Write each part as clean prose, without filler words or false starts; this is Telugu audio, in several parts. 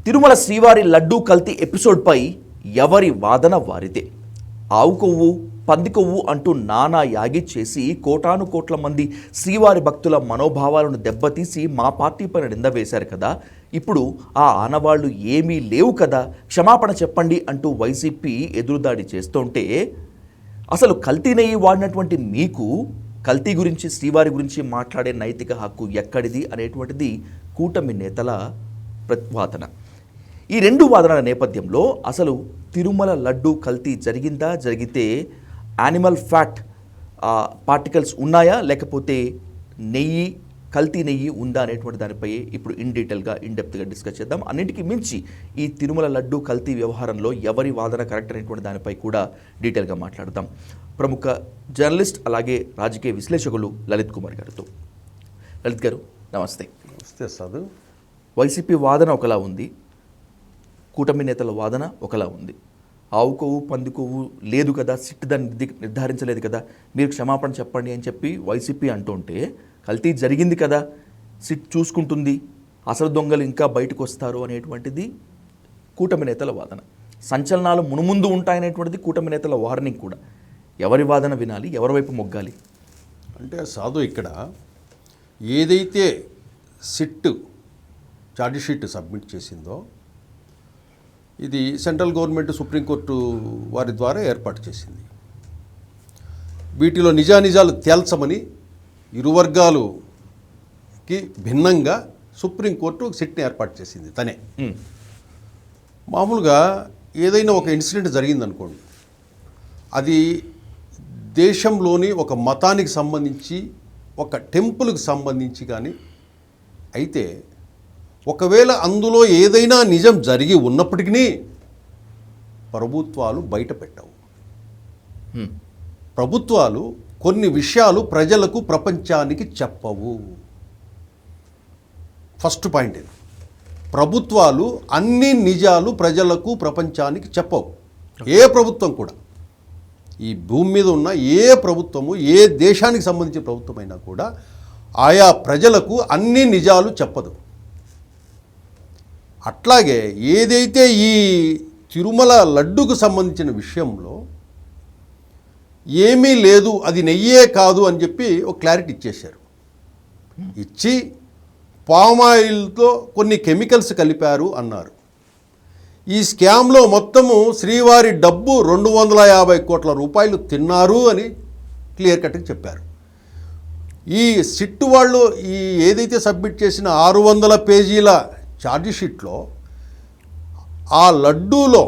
తిరుమల శ్రీవారి లడ్డూ కల్తీ ఎపిసోడ్పై ఎవరి వాదన వారిదే. ఆవు కొవ్వు, పంది కొవ్వు అంటూ నానా యాగి చేసి కోటాను కోట్ల మంది శ్రీవారి భక్తుల మనోభావాలను దెబ్బతీసి మా పార్టీ పైన నింద వేశారు కదా. ఇప్పుడు ఆ ఆనవాళ్లు ఏమీ లేవు కదా, క్షమాపణ చెప్పండి అంటూ వైసీపీ ఎదురుదాడి చేస్తుంటే, అసలు కల్తీ నెయ్యి వాడినటువంటి మీకు కల్తీ గురించి, శ్రీవారి గురించి మాట్లాడే నైతిక హక్కు ఎక్కడిది అనేటువంటిది కూటమి నేతల ప్రతిపాదన. ఈ రెండు వాదనల నేపథ్యంలో అసలు తిరుమల లడ్డూ కల్తీ జరిగిందా, జరిగితే యానిమల్ ఫ్యాట్ పార్టికల్స్ ఉన్నాయా, లేకపోతే నెయ్యి, కల్తీ నెయ్యి ఉందా అనేటువంటి దానిపై ఇప్పుడు ఇన్డెప్త్గా డిస్కస్ చేద్దాం. అన్నింటికీ మించి ఈ తిరుమల లడ్డూ కల్తీ వ్యవహారంలో ఎవరి వాదన కరెక్ట్ అనేటువంటి దానిపై కూడా డీటెయిల్గా మాట్లాడదాం. ప్రముఖ జర్నలిస్ట్ అలాగే రాజకీయ విశ్లేషకులు లలిత్ కుమార్ గారితో. లలిత్ గారు నమస్తే. నమస్తే సాధు. వైసీపీ వాదన ఒకలా ఉంది, కూటమి నేతల వాదన ఒకలా ఉంది. ఆవు కొవ్వు, పంది కొవ్వు లేదు కదా, సిట్ దాన్ని నిర్ధారించలేదు కదా, మీరు క్షమాపణ చెప్పండి అని చెప్పి వైసీపీ అంటుంటే, కల్తీ జరిగింది కదా, సిట్ చూసుకుంటుంది, అసలు దొంగలు ఇంకా బయటకు వస్తారు అనేటువంటిది కూటమి నేతల వాదన. సంచలనాలు మునుముందు ఉంటాయనేటువంటిది కూటమి నేతల వార్నింగ్ కూడా. ఎవరి వాదన వినాలి, ఎవరి వైపు మొగ్గాలి? అంటే సాధు, ఇక్కడ ఏదైతే సిట్ ఛార్జ్షీట్ సబ్మిట్ చేసిందో ఇది సెంట్రల్ గవర్నమెంట్ సుప్రీంకోర్టు వారి ద్వారా ఏర్పాటు చేసింది. వీటిలో నిజానిజాలు తేల్చమని ఇరు వర్గాలుకి భిన్నంగా సుప్రీంకోర్టు సిట్ని ఏర్పాటు చేసింది తనే. మామూలుగా ఏదైనా ఒక ఇన్సిడెంట్ జరిగిందనుకోండి, అది దేశంలోని ఒక మతానికి సంబంధించి, ఒక టెంపుల్కి సంబంధించి కానీ అయితే, ఒకవేళ అందులో ఏదైనా నిజం జరిగి ఉన్నప్పటికీ ప్రభుత్వాలు బయట పెట్టవు. ప్రభుత్వాలు కొన్ని విషయాలు ప్రజలకు, ప్రపంచానికి చెప్పవు. ఫస్ట్ పాయింట్ ఇది. ప్రభుత్వాలు అన్ని నిజాలు ప్రజలకు, ప్రపంచానికి చెప్పవు. ఏ ప్రభుత్వం కూడా, ఈ భూమి మీద ఉన్న ఏ ప్రభుత్వము, ఏ దేశానికి సంబంధించిన ప్రభుత్వమైనా కూడా ఆయా ప్రజలకు అన్ని నిజాలు చెప్పదు. అట్లాగే ఏదైతే ఈ తిరుమల లడ్డుకు సంబంధించిన విషయంలో ఏమీ లేదు, అది నెయ్యే కాదు అని చెప్పి ఒక క్లారిటీ ఇచ్చేశారు. ఇచ్చి పామాయిల్తో కొన్ని కెమికల్స్ కలిపారు అన్నారు. ఈ స్కామ్లో మొత్తము శ్రీవారి డబ్బు 250 కోట్ల రూపాయలు తిన్నారు అని క్లియర్ కట్గా చెప్పారు. ఈ సిట్ వాళ్ళు ఈ ఏదైతే సబ్మిట్ చేసిన 600 పేజీల ఛార్జ్షీట్లో ఆ లడ్డూలో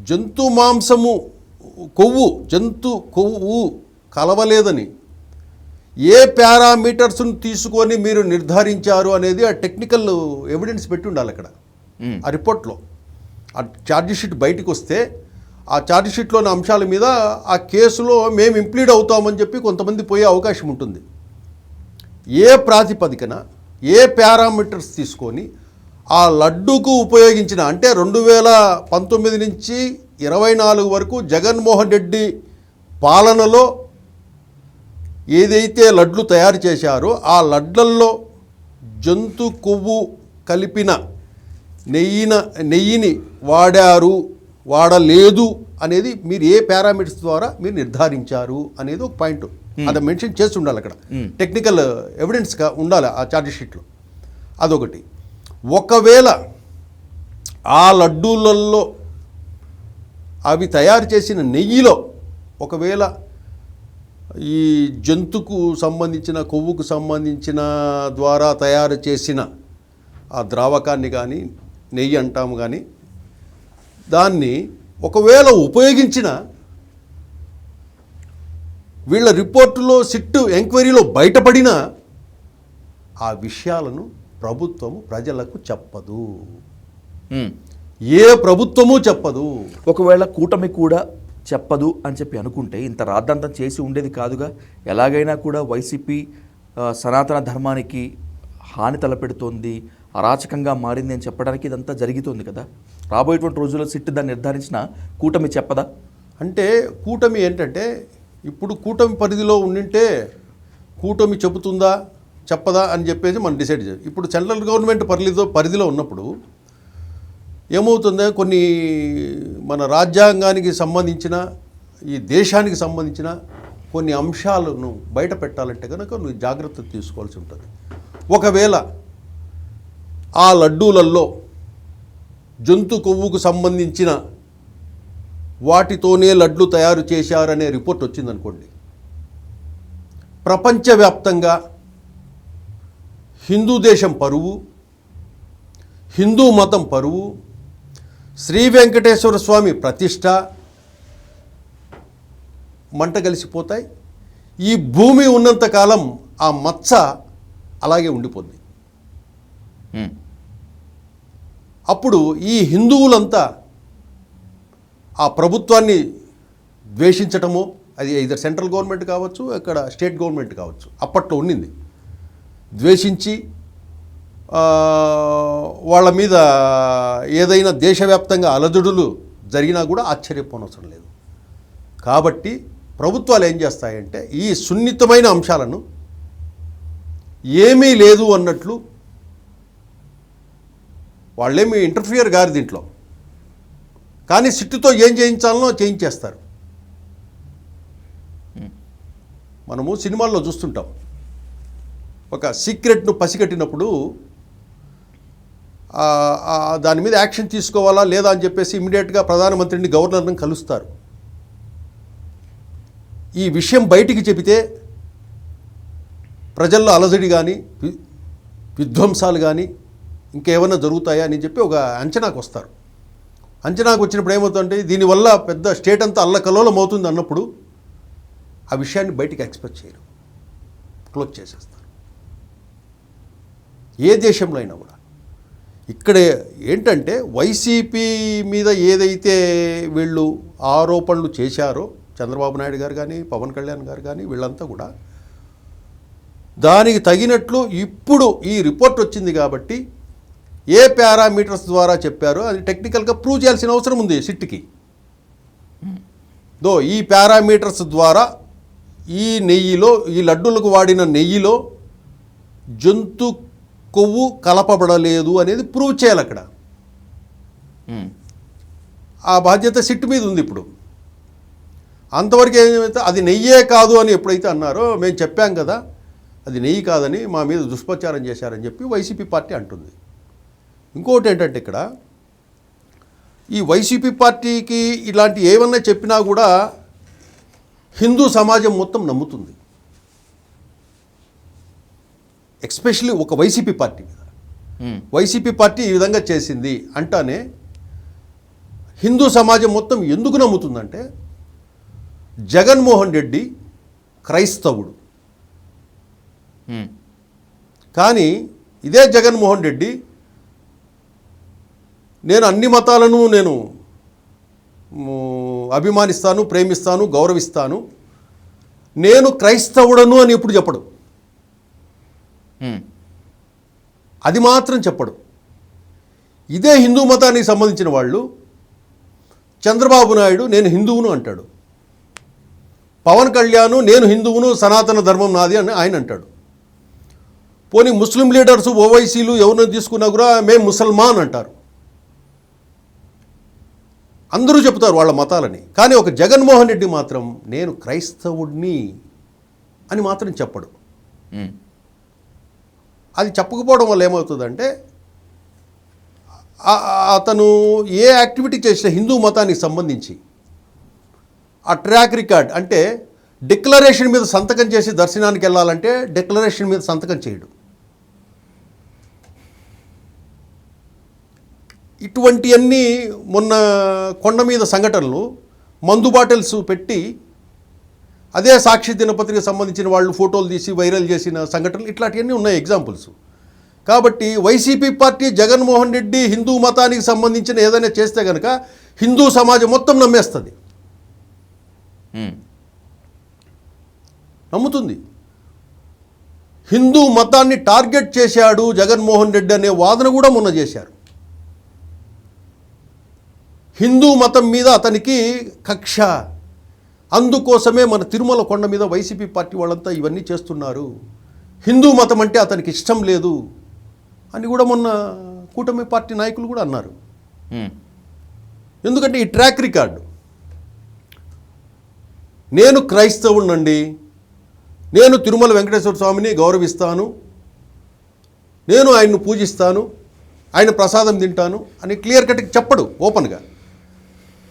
జంతు మాంసము, జంతు కొవ్వు కలవలేదని ఏ పారామీటర్స్ను తీసుకొని మీరు నిర్ధారించారు అనేది ఆ టెక్నికల్ ఎవిడెన్స్ పెట్టి ఉండాలి అక్కడ ఆ రిపోర్ట్లో. ఆ ఛార్జ్షీట్ బయటకు వస్తే ఆ ఛార్జ్షీట్లోని అంశాల మీద ఆ కేసులో మేము ఇంప్లీడ్ అవుతామని చెప్పి కొంతమంది పోయే అవకాశం ఉంటుంది. ఏ ప్రాతిపదికన, ఏ పారామీటర్స్ తీసుకొని ఆ లడ్డూకు ఉపయోగించిన, అంటే 2019 నుంచి 24 వరకు జగన్మోహన్ రెడ్డి పాలనలో ఏదైతే లడ్లు తయారు చేశారో ఆ లడ్లల్లో జంతు కొవ్వు కలిపిన నెయ్యిని వాడారు, వాడలేదు అనేది మీరు ఏ పారామీటర్స్ ద్వారా మీరు నిర్ధారించారు అనేది ఒక పాయింట్. అది మెన్షన్ చేసి ఉండాలి అక్కడ, టెక్నికల్ ఎవిడెన్స్గా ఉండాలి ఆ ఛార్జ్షీట్లో. అదొకటి. ఒకవేళ ఆ లడ్డూలలో అవి తయారు చేసిన నెయ్యిలో ఒకవేళ ఈ జంతుకు సంబంధించిన, కొవ్వుకు సంబంధించిన ద్వారా తయారు చేసిన ఆ ద్రావకాన్ని కానీ, నెయ్యి అంటాము కానీ, దాన్ని ఒకవేళ ఉపయోగించిన వీళ్ళ రిపోర్టులో, సిట్టు ఎంక్వైరీలో బయటపడిన ఆ విషయాలను ప్రభుత్వము ప్రజలకు చెప్పదు. ఏ ప్రభుత్వము చెప్పదు. ఒకవేళ కూటమి కూడా చెప్పదు అని చెప్పి అనుకుంటే ఇంత రాద్ధాంతం చేసి ఉండేది కాదుగా. ఎలాగైనా కూడా వైసీపీ సనాతన ధర్మానికి హాని తలపెడుతోంది, అరాచకంగా మారింది అని చెప్పడానికి ఇదంతా జరుగుతోంది కదా. రాబోయేటువంటి రోజుల్లో సిట్ దాన్ని నిర్ధారించిన కూటమి చెప్పదా? అంటే కూటమి ఏంటంటే, ఇప్పుడు కూటమి పరిధిలో ఉండింటే కూటమి చెబుతుందా చెప్పదా అని చెప్పేసి మనం డిసైడ్ చేయాలి. ఇప్పుడు సెంట్రల్ గవర్నమెంట్ పరిధిలో ఉన్నప్పుడు ఏమవుతుందో కొన్ని మన రాజ్యాంగానికి సంబంధించిన ఈ దేశానికి సంబంధించిన కొన్ని అంశాలను బయట పెట్టాలంటే కనుక నువ్వు జాగ్రత్త తీసుకోవాల్సి ఉంటుంది. ఒకవేళ ఆ లడ్డూలలో జంతు కొవ్వుకు సంబంధించిన వాటితోనే లడ్లు తయారు చేశారనే రిపోర్ట్ వచ్చిందనుకోండి, ప్రపంచవ్యాప్తంగా హిందూ దేశం పరువు, హిందూ మతం పరువు, శ్రీ వెంకటేశ్వర స్వామి ప్రతిష్ట మంట కలిసిపోతాయి. ఈ భూమి ఉన్నంతకాలం ఆ మచ్చ అలాగే ఉండిపోద్ది. అప్పుడు ఈ హిందువులంతా ఆ ప్రభుత్వాన్ని ద్వేషించటమో, అది ఇద్దరు సెంట్రల్ గవర్నమెంట్ కావచ్చు, అక్కడ స్టేట్ గవర్నమెంట్ కావచ్చు, అప్పట్లో ఉండింది, ద్వేషించి వాళ్ళ మీద ఏదైనా దేశవ్యాప్తంగా అలజడులు జరిగినా కూడా ఆశ్చర్యపోనవసరం లేదు. కాబట్టి ప్రభుత్వాలు ఏం చేస్తాయంటే ఈ సున్నితమైన అంశాలను ఏమీ లేదు అన్నట్లు, వాళ్ళేమి ఇంటర్ఫియర్ గారు దీంట్లో, కానీ సిట్టుతో ఏం చేయించాలనో చేయించేస్తారు. మనము సినిమాల్లో చూస్తుంటాం, ఒక సీక్రెట్ను పసిగట్టినప్పుడు దాని మీద యాక్షన్ తీసుకోవాలా లేదా అని చెప్పేసి ఇమ్మీడియట్గా ప్రధానమంత్రిని, గవర్నర్ని కలుస్తారు. ఈ విషయం బయటికి చెబితే ప్రజల్లో అలజడి కానీ విధ్వంసాలు కానీ ఇంకేమైనా జరుగుతాయా అని చెప్పి ఒక అంచనాకు వస్తారు. అంచనాకు వచ్చినప్పుడు ఏమవుతుందంటే దీనివల్ల పెద్ద స్టేట్ అంతా అల్లకల్లోలం అవుతుంది అన్నప్పుడు ఆ విషయాన్ని బయటికి ఎక్స్పెక్ట్ చేయరు, క్లోజ్ చేసేస్తారు. ఏ దేశంలో అయినా కూడా. ఇక్కడ ఏంటంటే వైసీపీ మీద ఏదైతే వీళ్ళు ఆరోపణలు చేశారో, చంద్రబాబు నాయుడు గారు కానీ పవన్ కళ్యాణ్ గారు కానీ వీళ్ళంతా కూడా దానికి తగినట్లు ఇప్పుడు ఈ రిపోర్ట్ వచ్చింది కాబట్టి ఏ పారామీటర్స్ ద్వారా చెప్పారో అది టెక్నికల్గా ప్రూవ్ చేయాల్సిన అవసరం ఉంది సిట్కి. ఈ పారామీటర్స్ ద్వారా ఈ నెయ్యిలో, ఈ లడ్డూలకు వాడిన నెయ్యిలో జంతు కొవ్వు కలపబడలేదు అనేది ప్రూవ్ చేయాలి. అక్కడ ఆ బాధ్యత సిట్ మీద ఉంది. ఇప్పుడు అంతవరకు ఏమైతే అది నెయ్యే కాదు అని ఎప్పుడైతే అన్నారో, మేము చెప్పాం కదా అది నెయ్యి కాదని, మా మీద దుష్ప్రచారం చేశారని చెప్పి వైసీపీ పార్టీ అంటుంది. ఇంకోటి ఏంటంటే ఇక్కడ ఈ వైసీపీ పార్టీకి ఇలాంటి ఏమన్నా చెప్పినా కూడా హిందూ సమాజం మొత్తం నమ్ముతుంది. ఎస్పెషల్లీ ఒక వైసీపీ పార్టీ మీద. వైసీపీ పార్టీ ఈ విధంగా చేసింది అంటానే హిందూ సమాజం మొత్తం ఎందుకు నమ్ముతుందంటే జగన్మోహన్ రెడ్డి క్రైస్తవుడు. కానీ ఇదే జగన్మోహన్ రెడ్డి నేను అన్ని మతాలను నేను అభిమానిస్తాను, ప్రేమిస్తాను, గౌరవిస్తాను, నేను క్రైస్తవుడను అని ఎప్పుడు చెప్పడు. అది మాత్రం చెప్పడు. ఇదే హిందూ మతానికి సంబంధించిన వాళ్ళు చంద్రబాబు నాయుడు నేను హిందువును అంటాడు, పవన్ కళ్యాణ్ నేను హిందువును, సనాతన ధర్మం నాది అని ఆయన అంటాడు. పోనీ ముస్లిం లీడర్స్, ఓవైసీలు ఎవరిని తీసుకున్నా కూడా మేము ముసల్మాన్ అంటారు. అందరూ చెప్తారు వాళ్ళ మతాలని. కానీ ఒక జగన్మోహన్ రెడ్డి మాత్రం నేను క్రైస్తవుడిని అని మాత్రం చెప్పడు. అది చెప్పకపోవడం వల్ల ఏమవుతుందంటే అతను ఏ యాక్టివిటీ చేసిన హిందూ మతానికి సంబంధించి ఆ ట్రాక్ రికార్డ్, అంటే డిక్లరేషన్ మీద సంతకం చేసి దర్శనానికి వెళ్ళాలంటే డిక్లరేషన్ మీద సంతకం చేయడు. ఇటువంటివన్నీ మొన్న కొండ మీద సంఘటనలు, మందు బాటిల్స్ పెట్టి అదే సాక్షి దినపత్రికకు సంబంధించిన వాళ్ళు ఫోటోలు తీసి వైరల్ చేసిన సంఘటనలు ఇట్లాంటివన్నీ ఉన్నాయి ఎగ్జాంపుల్స్. కాబట్టి వైసీపీ పార్టీ జగన్మోహన్ రెడ్డి హిందూ మతానికి సంబంధించిన ఏదైనా చేస్తే కనుక హిందూ సమాజం మొత్తం నమ్మేస్తుంది, నమ్ముతుంది. హిందూ మతాన్ని టార్గెట్ చేశాడు జగన్మోహన్ రెడ్డి అనే వాదన కూడా మొన్న చేశారు. హిందూ మతం మీద అతనికి కక్ష, అందుకోసమే మన తిరుమల కొండ మీద వైసీపీ పార్టీ వాళ్ళంతా ఇవన్నీ చేస్తున్నారు, హిందూ మతం అంటే అతనికి ఇష్టం లేదు అని కూడా మొన్న కూటమి పార్టీ నాయకులు కూడా అన్నారు. ఎందుకంటే ఈ ట్రాక్ రికార్డు, నేను క్రైస్తవునండి, నేను తిరుమల వెంకటేశ్వర స్వామిని గౌరవిస్తాను, నేను ఆయన్ను పూజిస్తాను, ఆయన ప్రసాదం తింటాను అని క్లియర్ కట్గా చెప్పడు ఓపెన్గా.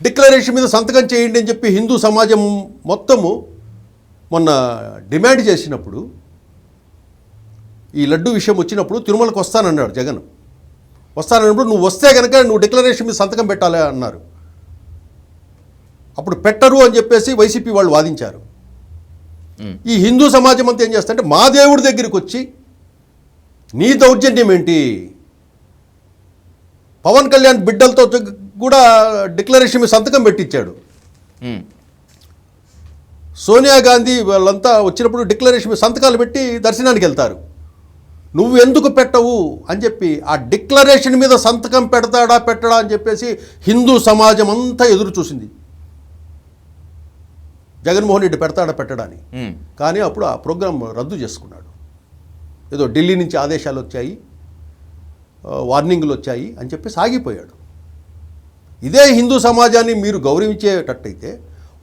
డిక్లరేషన్ మీద సంతకం చేయండి అని చెప్పి హిందూ సమాజం మొత్తము మొన్న డిమాండ్ చేసినప్పుడు, ఈ లడ్డు విషయం వచ్చినప్పుడు తిరుమలకు వస్తానన్నాడు జగన్. వస్తానన్నప్పుడు నువ్వు వస్తే కనుక నువ్వు డిక్లరేషన్ మీద సంతకం పెట్టాలి అన్నారు. అప్పుడు పెట్టరు అని చెప్పేసి వైసీపీ వాళ్ళు వాదించారు. ఈ హిందూ సమాజం అంతా ఏం చేస్తారంటే మా దేవుడి దగ్గరికి వచ్చి నీ దౌర్జన్యం ఏంటి, పవన్ కళ్యాణ్ బిడ్డలతో కూడా డిక్లరేషన్ మీద సంతకం పెట్టించాడు. సోనియా గాంధీ వాళ్ళంతా వచ్చినప్పుడు డిక్లరేషన్ మీద సంతకాలు పెట్టి దర్శనానికి వెళ్తారు. నువ్వు ఎందుకు పెట్టవు అని చెప్పి ఆ డిక్లరేషన్ మీద సంతకం పెడతాడా పెట్టడా అని చెప్పేసి హిందూ సమాజం అంతా ఎదురు చూసింది, జగన్మోహన్ రెడ్డి పెడతాడా పెట్టడాని. కానీ అప్పుడు ఆ ప్రోగ్రాం రద్దు చేసుకున్నాడు. ఏదో ఢిల్లీ నుంచి ఆదేశాలు వచ్చాయి, వార్నింగ్లు వచ్చాయి అని చెప్పి సాగిపోయాడు. ఇదే హిందూ సమాజాన్ని మీరు గౌరవించేటట్టయితే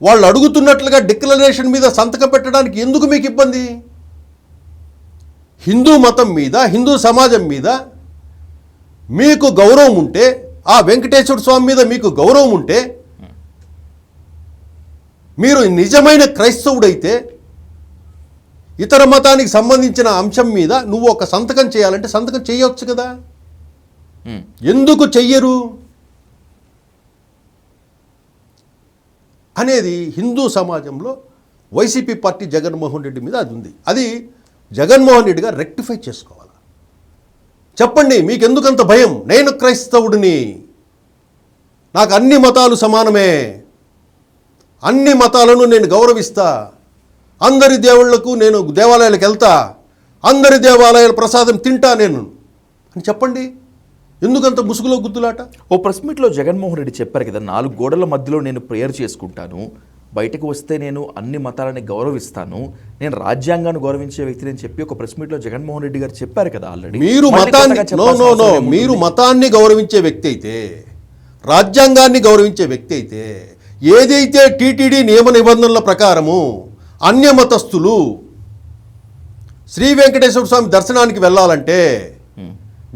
వాళ్ళు అడుగుతున్నట్లుగా డిక్లరేషన్ మీద సంతకం పెట్టడానికి ఎందుకు మీకు ఇబ్బంది? హిందూ మతం మీద, హిందూ సమాజం మీద మీకు గౌరవం ఉంటే, ఆ వెంకటేశ్వర స్వామి మీద మీకు గౌరవం ఉంటే, మీరు నిజమైన క్రైస్తవుడైతే ఇతర మతానికి సంబంధించిన అంశం మీద నువ్వు ఒక సంతకం చేయాలంటే సంతకం చేయవచ్చు కదా, ఎందుకు చెయ్యరు అనేది హిందూ సమాజంలో వైసీపీ పార్టీ జగన్మోహన్ రెడ్డి మీద అది ఉంది. అది జగన్మోహన్ రెడ్డి గారు రెక్టిఫై చేసుకోవాలి. చెప్పండి, మీకు ఎందుకంత భయం? నేను క్రైస్తవుడిని, నాకు అన్ని మతాలు సమానమే, అన్ని మతాలను నేను గౌరవిస్తా, అందరి దేవుళ్లకు నేను దేవాలయాలకు వెళ్తా, అందరి దేవాలయాల ప్రసాదం తింటా నేను అని చెప్పండి. ఎందుకంత ముసుగులో గుద్దులాట? ఓ ప్రెస్ మీట్లో జగన్మోహన్ రెడ్డి చెప్పారు కదా, 4 గోడల మధ్యలో నేను ప్రేయర్ చేసుకుంటాను, బయటకు వస్తే నేను అన్ని మతాలని గౌరవిస్తాను, నేను రాజ్యాంగాన్ని గౌరవించే వ్యక్తిని అని చెప్పి ఒక ప్రెస్ మీట్లో జగన్మోహన్ రెడ్డి గారు చెప్పారు కదా ఆల్రెడీ. మీరు మతాన్ని గౌరవించే వ్యక్తి అయితే, రాజ్యాంగాన్ని గౌరవించే వ్యక్తి అయితే, ఏదైతే టీటీడీ నియమ నిబంధనల ప్రకారము అన్య మతస్థులు శ్రీ వెంకటేశ్వర స్వామి దర్శనానికి వెళ్ళాలంటే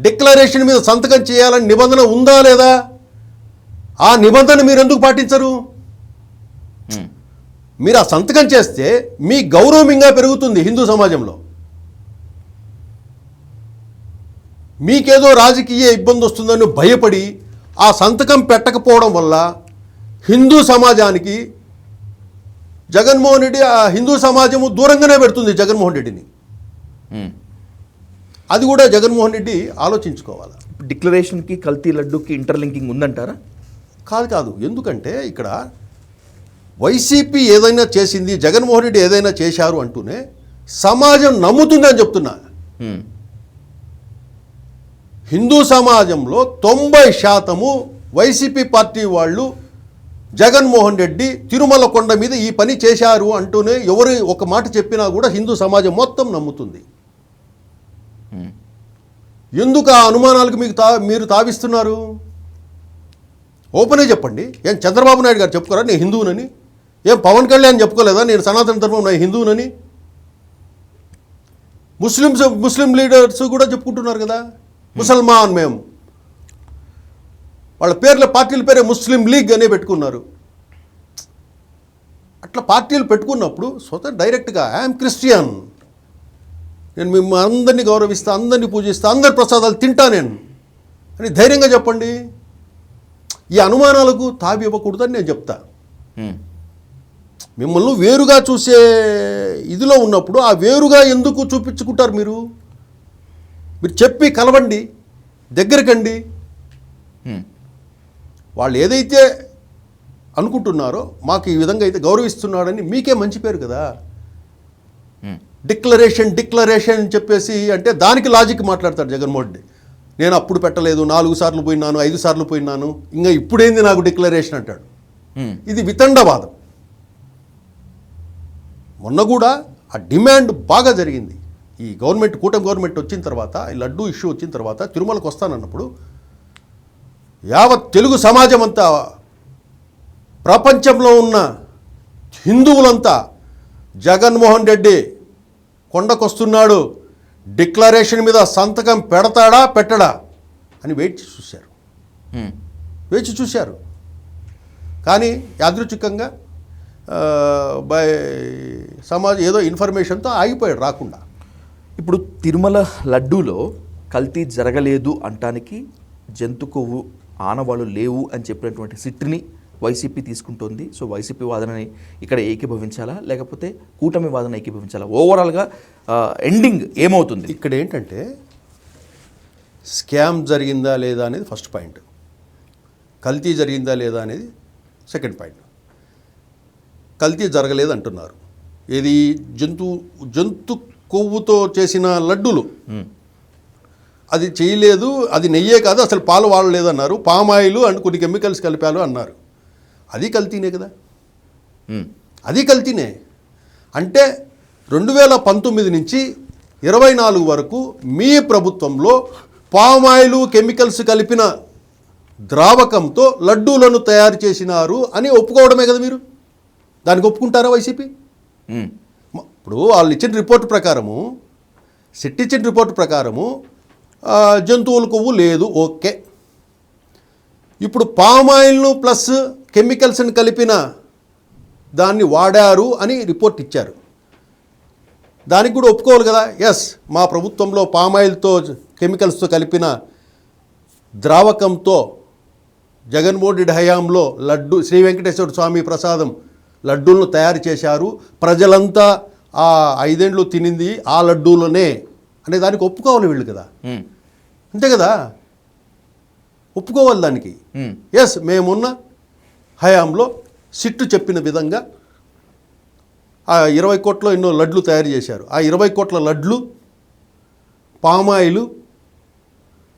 డిక్లరేషన్ మీద సంతకం చేయాలని నిబంధన ఉందా లేదా? ఆ నిబంధన మీరు ఎందుకు పాటించరు? మీరు ఆ సంతకం చేస్తే మీ గౌరవం ఇంకా పెరుగుతుంది హిందూ సమాజంలో. మీకేదో రాజకీయ ఇబ్బంది వస్తుందని భయపడి ఆ సంతకం పెట్టకపోవడం వల్ల హిందూ సమాజానికి జగన్మోహన్ రెడ్డి, ఆ హిందూ సమాజము దూరంగానే పెడుతుంది జగన్మోహన్ రెడ్డిని. అది కూడా జగన్మోహన్ రెడ్డి ఆలోచించుకోవాలి. డిక్లరేషన్కి కల్తీ లడ్డూకి ఇంటర్లింకింగ్ ఉందంటారా? కాదు. ఎందుకంటే ఇక్కడ వైసీపీ ఏదైనా చేసింది, జగన్మోహన్ రెడ్డి ఏదైనా చేశారు అంటూనే సమాజం నమ్ముతుందని చెప్తున్నా. హిందూ సమాజంలో 90% వైసీపీ పార్టీ వాళ్ళు జగన్మోహన్ రెడ్డి తిరుమల కొండ మీద ఈ పని చేశారు అంటూనే ఎవరు ఒక మాట చెప్పినా కూడా హిందూ సమాజం మొత్తం నమ్ముతుంది. ఎందుకు ఆ అనుమానాలకు మీరు తావిస్తున్నారు? ఓపెనే చెప్పండి. ఏం చంద్రబాబు నాయుడు గారు చెప్పుకోరా నేను హిందువునని? ఏం పవన్ కళ్యాణ్ చెప్పుకోలేదా నేను సనాతన ధర్మం నేను హిందువునని? ముస్లిం లీడర్స్ కూడా చెప్పుకుంటున్నారు కదా, ముసల్మాన్ మేము. వాళ్ళ పేర్ల పార్టీల పేరే ముస్లిం లీగ్ అనే పెట్టుకున్నారు. అట్లా పార్టీలు పెట్టుకున్నప్పుడు స్వతः డైరెక్ట్గా ఐఎమ్ క్రిస్టియన్, నేను మిమ్మల్ని అందరినీ గౌరవిస్తా, అందరినీ పూజిస్తా, అందరి ప్రసాదాలు తింటా నేను అని ధైర్యంగా చెప్పండి. ఈ అనుమానాలకు తావి ఇవ్వకూడదని నేను చెప్తా. మిమ్మల్ని వేరుగా చూసే ఇదిలో ఉన్నప్పుడు ఆ వేరుగా ఎందుకు చూపించుకుంటారు? మీరు చెప్పి కలవండి, దగ్గరకండి. వాళ్ళు ఏదైతే అనుకుంటున్నారో మాకు ఈ విధంగా అయితే గౌరవిస్తున్నాడని మీకే మంచి పేరు కదా. డిక్లరేషన్ అని చెప్పేసి అంటే దానికి లాజిక్ మాట్లాడతాడు జగన్మోహన్ రెడ్డి. నేను అప్పుడు పెట్టలేదు, 4 సార్లు పోయినాను, 5 సార్లు పోయినాను, ఇంకా ఇప్పుడేంది నాకు డిక్లరేషన్ అంటాడు. ఇది వితండవాదం. మొన్న కూడా ఆ డిమాండ్ బాగా జరిగింది. ఈ కూటమి గవర్నమెంట్ వచ్చిన తర్వాత, ఈ లడ్డూ ఇష్యూ వచ్చిన తర్వాత తిరుమలకు వస్తానన్నప్పుడు యావత్ తెలుగు సమాజం అంతా, ప్రపంచంలో ఉన్న హిందువులంతా జగన్మోహన్ రెడ్డి కొండకొస్తున్నాడు, డిక్లరేషన్ మీద సంతకం పెడతాడా పెట్టడా అని వేచి చూశారు. కానీ యాదృచ్ఛికంగా బై సమాజ్ ఏదో ఇన్ఫర్మేషన్తో ఆగిపోయాడు రాకుండా. ఇప్పుడు తిరుమల లడ్డూలో కల్తీ జరగలేదు అంటానికి జంతు కొవ్వు ఆనవాళ్ళు లేవు అని చెప్పినటువంటి సిట్ని వైసీపీ తీసుకుంటోంది. సో వైసీపీ వాదనని ఇక్కడ ఏకీభవించాలా, లేకపోతే కూటమి వాదన ఏకీభవించాలా? ఓవరాల్గా ఎండింగ్ ఏమవుతుంది? ఇక్కడ ఏంటంటే స్కామ్ జరిగిందా లేదా అనేది ఫస్ట్ పాయింట్, కల్తీ జరిగిందా లేదా అనేది సెకండ్ పాయింట్. కల్తీ జరగలేదు అంటున్నారు. ఏది జంతు కొవ్వుతో చేసిన లడ్డూలు అది చేయలేదు, అది నెయ్యే కాదు, అసలు పాలు వాడలేదు అన్నారు, పామాయిల్ అండ్ కొన్ని కెమికల్స్ కలిపారు అన్నారు. అది కల్తీనే కదా, అది కల్తీనే. అంటే 2019 నుంచి 24 వరకు మీ ప్రభుత్వంలో పామాయిల్ కెమికల్స్ కలిపిన ద్రావకంతో లడ్డూలను తయారు చేసినారు అని ఒప్పుకోవడమే కదా మీరు. దానికి ఒప్పుకుంటారా వైసీపీ? ఇప్పుడు వాళ్ళు ఇచ్చిన రిపోర్ట్ ప్రకారము, సిట్ ఇచ్చిన రిపోర్ట్ ప్రకారము జంతువుల కొవ్వు లేదు, ఓకే. ఇప్పుడు పామాయిల్ను ప్లస్ కెమికల్స్ని కలిపిన దాన్ని వాడారు అని రిపోర్ట్ ఇచ్చారు. దానికి కూడా ఒప్పుకోవాలి కదా. ఎస్, మా ప్రభుత్వంలో పామాయిల్తో కెమికల్స్తో కలిపిన ద్రావకంతో జగన్మోహన్ రెడ్డి హయాంలో లడ్డు శ్రీ వెంకటేశ్వర స్వామి ప్రసాదం లడ్డూలను తయారు చేశారు, ప్రజలంతా ఆ 5 ఏళ్ళు తినింది ఆ లడ్డూలనే అనే దానికి ఒప్పుకోవాలి వీళ్ళు కదా. అంతే కదా, ఒప్పుకోవాలి దానికి. ఎస్, మేమున్న హయాంలో సిట్టు చెప్పిన విధంగా ఆ 20 కోట్ల ఎన్నో లడ్లు తయారు చేశారు. ఆ 20 కోట్ల లడ్లు పామాయిలు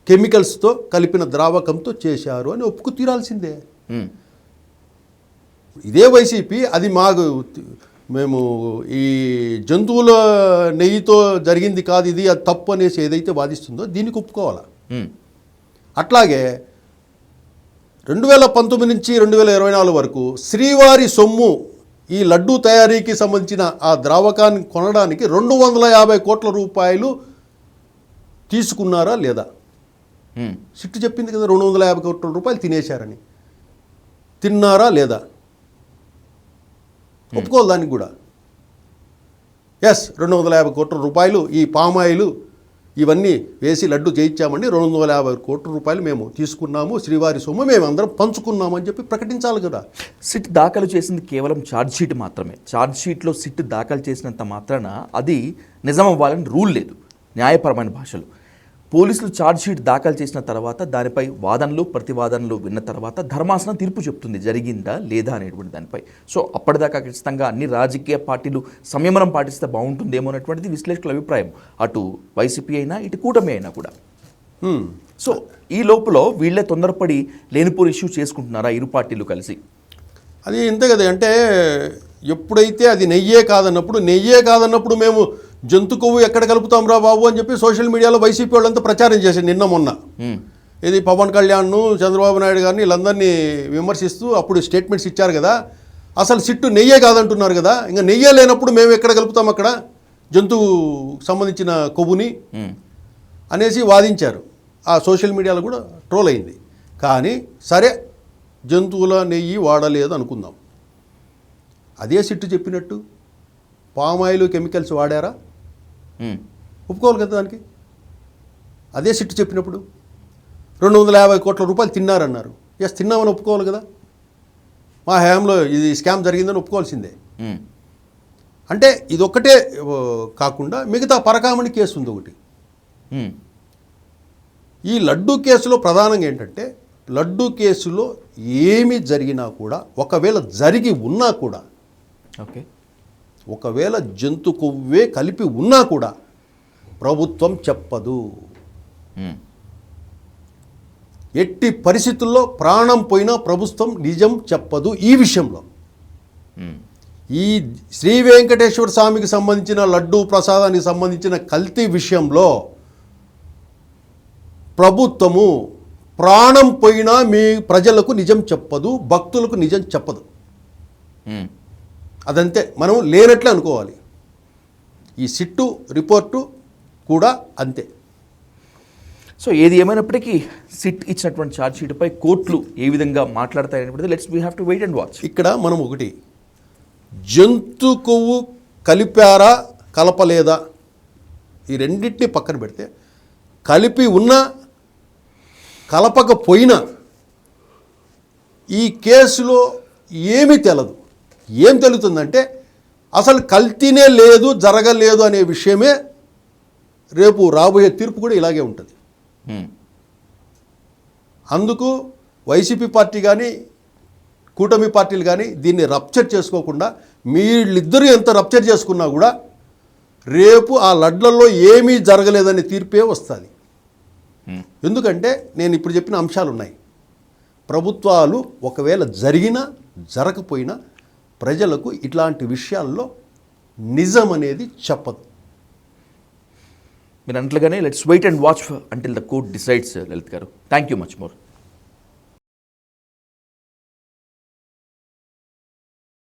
కెమికల్స్తో కలిపిన ద్రావకంతో చేశారు అని ఒప్పుకు తీరాల్సిందే. ఇదే వైసీపీ అది మేము ఈ జంతువుల నెయ్యితో జరిగింది కాదు ఇది, అది తప్పు అనేసి ఏదైతే వాదిస్తుందో దీనికి ఒప్పుకోవాలా. అట్లాగే 2019 నుంచి 2024 వరకు శ్రీవారి సొమ్ము ఈ లడ్డూ తయారీకి సంబంధించిన ఆ ద్రావకాన్ని కొనడానికి 250 కోట్ల రూపాయలు తీసుకున్నారా లేదా? సిట్టు చెప్పింది కదా 250 కోట్ల రూపాయలు తినేశారని. తిన్నారా లేదా? ఒప్పుకోవాలి దానికి కూడా. ఎస్, 250 కోట్ల రూపాయలు ఈ పామాయిలు ఇవన్నీ వేసి లడ్డు చేయించామండి, 250 కోట్ల రూపాయలు మేము తీసుకున్నాము, శ్రీవారి సొమ్ము మేము అందరం పంచుకున్నాము అని చెప్పి ప్రకటించాలి కదా. సిట్ దాఖలు చేసింది కేవలం ఛార్జ్షీట్ మాత్రమే. ఛార్జ్షీట్లో సిట్ దాఖలు చేసినంత మాత్రాన అది నిజం అవ్వాలని రూల్ లేదు న్యాయపరమైన భాషలో. పోలీసులు ఛార్జ్షీట్ దాఖలు చేసిన తర్వాత దానిపై వాదనలు ప్రతివాదనలు విన్న తర్వాత ధర్మాసనం తీర్పు చెప్తుంది జరిగిందా లేదా అనేటువంటి దానిపై. సో అప్పటిదాకా ఖచ్చితంగా అన్ని రాజకీయ పార్టీలు సంయమనం పాటిస్తే బాగుంటుందేమో అనేటువంటిది విశ్లేషకుల అభిప్రాయం, అటు వైసీపీ అయినా ఇటు కూటమి అయినా కూడా. సో ఈ లోపల వీళ్ళే తొందరపడి లేనిపోని ఇష్యూ చేసుకుంటున్నారా ఇరు పార్టీలు కలిసి? అది ఇంతే కదా. అంటే ఎప్పుడైతే అది నెయ్యే కాదన్నప్పుడు మేము జంతు కొవ్వు ఎక్కడ కలుపుతాం రా బాబు అని చెప్పి సోషల్ మీడియాలో వైసీపీ వాళ్ళంతా ప్రచారం చేశారు నిన్న మొన్న. ఇది పవన్ కళ్యాణ్ను చంద్రబాబు నాయుడు గారిని వీళ్ళందరినీ విమర్శిస్తూ అప్పుడు స్టేట్మెంట్స్ ఇచ్చారు కదా. అసలు సిట్టు నెయ్యే కాదంటున్నారు కదా, ఇంకా నెయ్యే లేనప్పుడు మేము ఎక్కడ కలుపుతాం అక్కడ జంతువు సంబంధించిన కొవ్వుని అనేసి వాదించారు. ఆ సోషల్ మీడియాలో కూడా ట్రోల్ అయింది. కానీ సరే, జంతువుల నెయ్యి వాడలేదు అనుకుందాం. అదే సిట్టు చెప్పినట్టు పామాయిల్ కెమికల్స్ వాడారా? ఒప్పుకోవాలి కదా దానికి. అదే సిట్టు చెప్పినప్పుడు 250 కోట్ల రూపాయలు తిన్నారన్నారు. ఎస్, తిన్నామని ఒప్పుకోవాలి కదా. మా హయాంలో ఇది స్కామ్ జరిగిందని ఒప్పుకోవాల్సిందే. అంటే ఇదొక్కటే కాకుండా మిగతా పరకామణి కేసు ఉంది ఒకటి. ఈ లడ్డూ కేసులో ప్రధానంగా ఏంటంటే, లడ్డూ కేసులో ఏమి జరిగినా కూడా, ఒకవేళ జరిగి ఉన్నా కూడా, ఒకవేళ జంతు కొవ్వే కలిపి ఉన్నా కూడా ప్రభుత్వం చెప్పదు. ఎట్టి పరిస్థితుల్లో ప్రాణం పోయినా ప్రభుత్వం నిజం చెప్పదు ఈ విషయంలో. ఈ శ్రీ వెంకటేశ్వర స్వామికి సంబంధించిన లడ్డూ ప్రసాదానికి సంబంధించిన కల్తీ విషయంలో ప్రభుత్వము ప్రాణం పోయినా మీ ప్రజలకు నిజం చెప్పదు, భక్తులకు నిజం చెప్పదు. అదంతే, మనం లేనట్లే అనుకోవాలి. ఈ సిట్టు రిపోర్టు కూడా అంతే. సో ఏది ఏమైనప్పటికీ సిట్ ఇచ్చినటువంటి ఛార్జ్ షీట్పై కోర్టులు ఏ విధంగా మాట్లాడతాయనేది we have to wait and watch. ఇక్కడ మనం ఒకటి, జంతు కొవ్వు కలిపారా కలపలేదా ఈ రెండింటిని పక్కన పెడితే, కలిపి ఉన్నా కలపకపోయినా ఈ కేసులో ఏమీ తెలదు. ఏం తెలుతుందంటే అసలు కల్తీనే లేదు, జరగలేదు అనే విషయమే. రేపు రాబోయే తీర్పు కూడా ఇలాగే ఉంటుంది. అందుకు వైసీపీ పార్టీ కానీ కూటమి పార్టీలు కానీ దీన్ని రప్చర్ చేసుకోకుండా, వీళ్ళిద్దరూ ఎంత రప్చర్ చేసుకున్నా కూడా రేపు ఆ లడ్లలో ఏమీ జరగలేదనే తీర్పే వస్తుంది. ఎందుకంటే నేను ఇప్పుడు చెప్పిన అంశాలు ఉన్నాయి. ప్రభుత్వాలు ఒకవేళ జరిగినా జరగకపోయినా ప్రజలకు ఇట్లాంటి విషయాల్లో నిజం అనేది చెప్పదు. మీరు అంటలుగానే let's wait and watch until the court decides. Lalit garu, thank you much more.